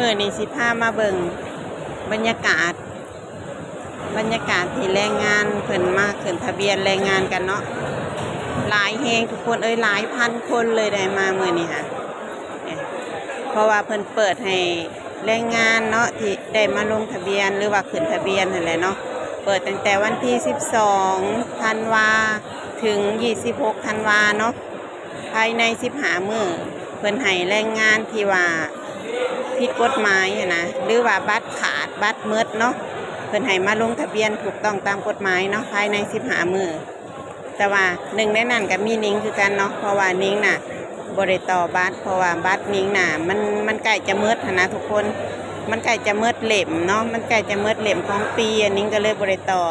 มื่อนี้สิพามาเบิ่งบรรยากาศที่แรงงานเพิ่นมาขึ้นทะเบียนแรงงานกันเนาะหลายแฮงทุกคนหลายพันคนเลยได้มามื่อนี้ค่ะเพราะว่าเพิ่นเปิดให้แรงงานเนาะที่ได้มาลงทะเบียนหรือว่าขึ้นทะเบียนนั่นแหละเนาะเปิดตั้งแต่วันที่12ธันวาถึง26ธันวาเนาะภายใน15มื้อเพิ่นให้แรงงานที่ว่าผิดกฎหมายนะหรือว่าบัตรขาดบัตรมืดเนาะเพิ่นให้มาลงทะเบียนถูกต้องตามกฎหมายเนาะภายใน15มื้อแต่ว่าหนึ่งในนั้นก็มีนิ้งคือกันเนาะเพราะว่านิ้งน่ะบ่ได้ต่อบัตรเพราะว่าบัตรนิ้งน่ะมันใกล้จะมืดนะทุกคนมันใกล้จะมืดเล่มเนาะมันใกล้จะมืดเล่มของปีนิ้งก็เลยบ่ได้ต่อ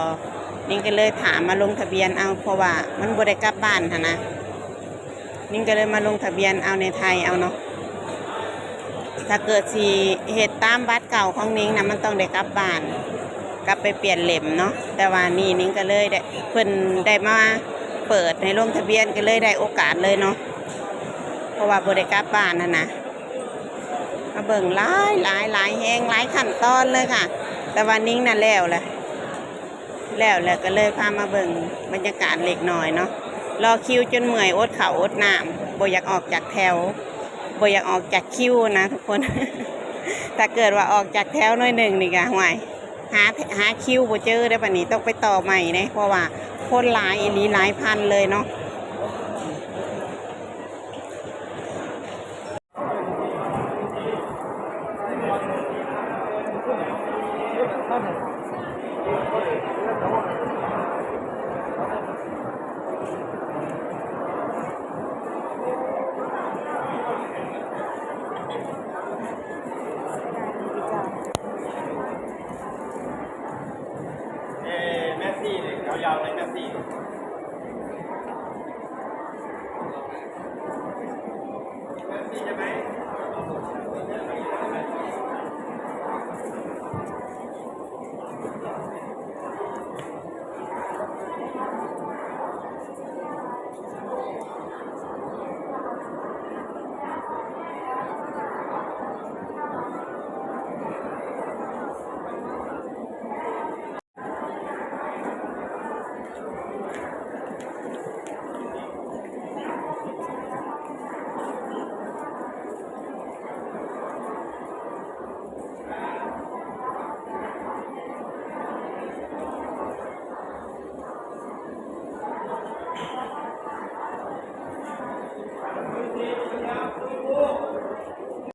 นิ้งก็เลยถามมาลงทะเบียนเอาเพราะว่ามันบ่ได้กลับบ้านนะนิ้งก็เลยมาลงทะเบียนเอาในไทยเอาเนาะถ้าเกิดสิเหตุตามบัตรเก่าของนิ้งนะมันต้องได้กลับบ้านกลับไปเปลี่ยนเล่มเนาะแต่ว่านี่นิ้งก็เลยได้เพิ่นได้มาเปิดในลงทะเบียนก็เลยได้โอกาสเลยเนาะเพราะว่าบ่ได้กลับบ้านนะมาเบิ่งหลายแฮงหลายขั้นตอนเลยค่ะแต่ว่านิ้งน่ะแล้วก็เลยพามาเบิ่งบรรยากาศเล็กน้อยเนาะรอคิวจนเมื่อยอดข้าวอดน้ำบ่อยากออกจากแถวบ่อยากออกจากคิวนะทุกคน ถ้าเกิดว่าออกจากแถวน้อยหนึ่งนี่ก็ห่วยหาคิวบ่เจอได้ป่ะนี้ต้องไปต่อใหม่เนี่ยเพราะว่าคนหลายอีหลีหลายพันเลยเนาะ